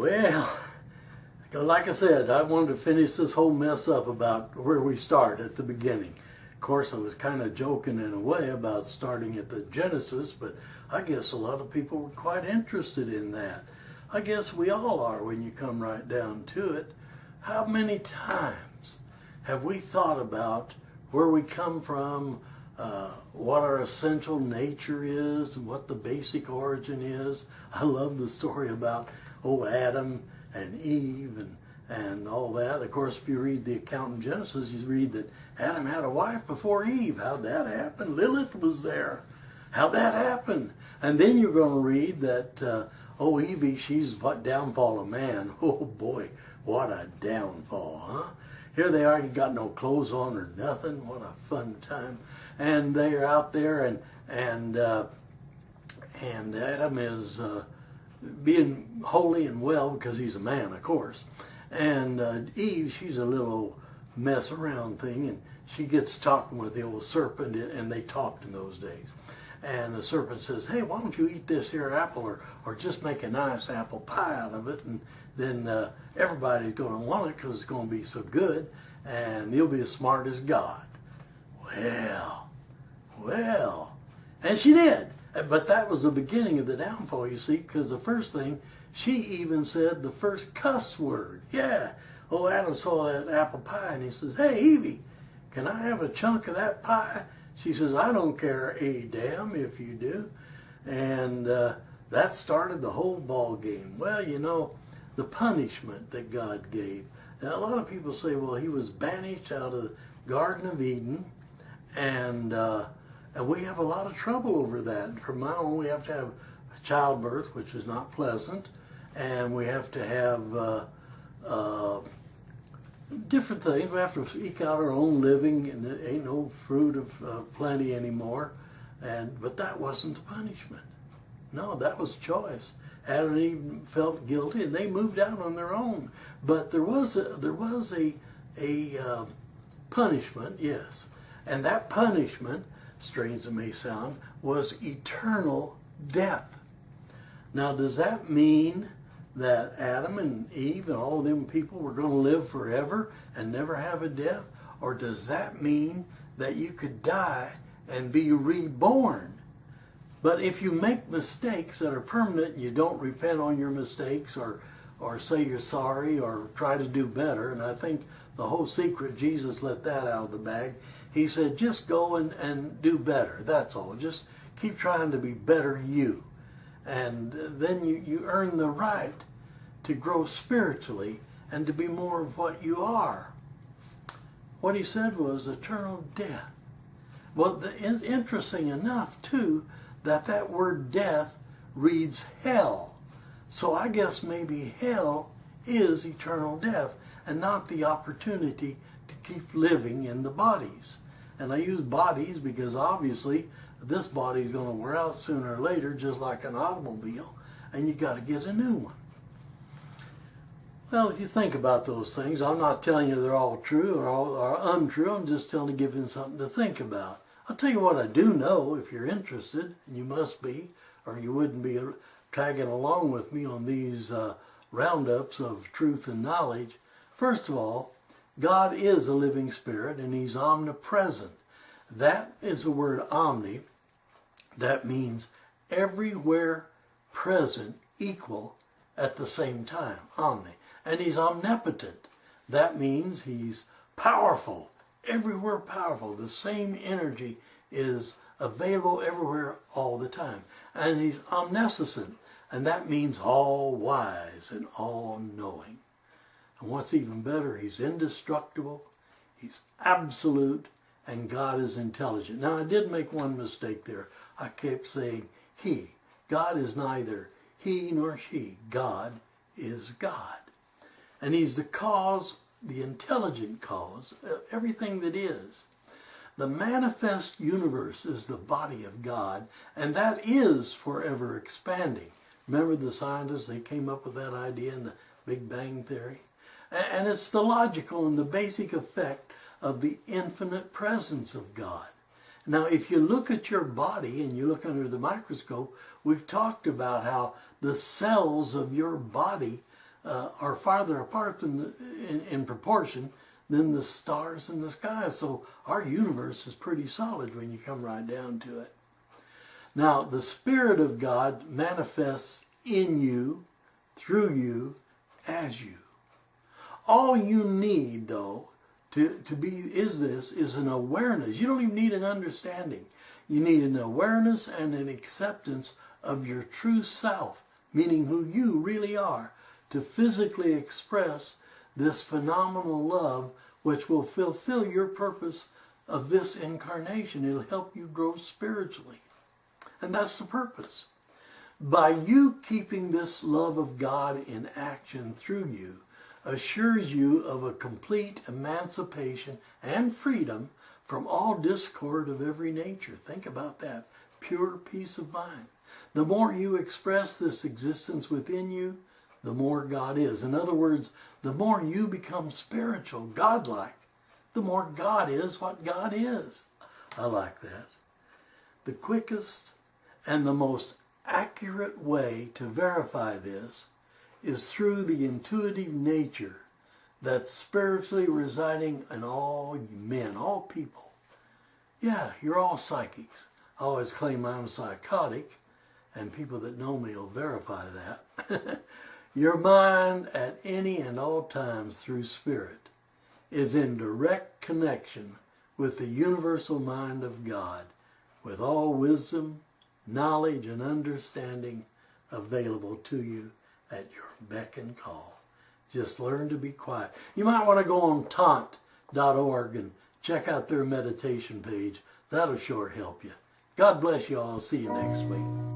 Well, like I said, I wanted to finish this whole mess up about where we start at the beginning. Of course, I was kind of joking in a way about starting at the Genesis, but I guess a lot of people were quite interested in that. I guess we all are when you come right down to it. How many times have we thought about where we come from, what our essential nature is, and what the basic origin is? I love the story about Adam and Eve and all that. Of course, if you read the account in Genesis, you read that Adam had a wife before Eve. How'd that happen? Lilith was there. How'd that happen? And then you're going to read that, Evie, she's downfall of man. Oh boy, what a downfall, huh? Here they are, you got no clothes on or nothing. What a fun time. And they're out there and Adam is being holy and well because he's a man, of course. And Eve, she's a little mess around thing, and she gets talking with the old serpent, and they talked in those days. And the serpent says, hey, why don't you eat this here apple or just make a nice apple pie out of it, and then everybody's going to want it because it's going to be so good, and you'll be as smart as God. Well, and she did. But that was the beginning of the downfall, you see, because the first thing, she even said the first cuss word. Yeah. Oh, Adam saw that apple pie, and he says, hey, Evie, can I have a chunk of that pie? She says, I don't care a damn if you do. And that started the whole ball game. Well, you know, the punishment that God gave. Now, a lot of people say, well, he was banished out of the Garden of Eden, and we have a lot of trouble over that. From now on, we have to have childbirth, which is not pleasant, and we have to have different things. We have to eke out our own living, and there ain't no fruit of plenty anymore. But that wasn't the punishment. No, that was choice. Adam and Eve felt guilty, and they moved out on their own. But there was a punishment, yes, and that punishment, strange as it may sound, was eternal death. Now, does that mean that Adam and Eve and all of them people were going to live forever and never have a death? Or does that mean that you could die and be reborn? But if you make mistakes that are permanent and you don't repent on your mistakes or say you're sorry or try to do better, and I think the whole secret, Jesus let that out of the bag. He said, just go and do better. That's all. Just keep trying to be better you. And then you earn the right to grow spiritually and to be more of what you are. What he said was eternal death. Well, it's interesting enough, too, that word death reads hell. So I guess maybe hell is eternal death and not the opportunity to keep living in the bodies. And I use bodies because obviously this body is going to wear out sooner or later, just like an automobile, and you got to get a new one. Well, if you think about those things, I'm not telling you they're all true or untrue. I'm just telling you, giving something to think about. I'll tell you what I do know, if you're interested, and you must be, or you wouldn't be tagging along with me on these roundups of truth and knowledge. First of all, God is a living spirit, and he's omnipresent. That is the word omni. That means everywhere present, equal at the same time, omni. And he's omnipotent. That means he's powerful, everywhere powerful. The same energy is available everywhere all the time. And he's omniscient, and that means all wise and all knowing. And what's even better, he's indestructible, he's absolute, and God is intelligent. Now, I did make one mistake there. I kept saying he. God is neither he nor she. God is God. And he's the cause, the intelligent cause of everything that is. The manifest universe is the body of God, and that is forever expanding. Remember the scientists, they came up with that idea in the Big Bang Theory? And it's the logical and the basic effect of the infinite presence of God. Now, if you look at your body and you look under the microscope, we've talked about how the cells of your body are farther apart than in proportion than the stars in the sky. So our universe is pretty solid when you come right down to it. Now, the Spirit of God manifests in you, through you, as you. All you need, though, is an awareness. You don't even need an understanding. You need an awareness and an acceptance of your true self, meaning who you really are, to physically express this phenomenal love which will fulfill your purpose of this incarnation. It'll help you grow spiritually. And that's the purpose. By you keeping this love of God in action through you, assures you of a complete emancipation and freedom from all discord of every nature. Think about that. Pure peace of mind. The more you express this existence within you, the more God is. In other words, the more you become spiritual, godlike, the more God is what God is. I like that. The quickest and the most accurate way to verify this is through the intuitive nature that's spiritually residing in all men, all people. Yeah, you're all psychics. I always claim I'm psychotic, and people that know me will verify that. Your mind at any and all times through spirit is in direct connection with the universal mind of God, with all wisdom, knowledge, and understanding available to you at your beck and call. Just learn to be quiet. You might want to go on taunt.org and check out their meditation page. That'll sure help you. God bless you all. See you next week.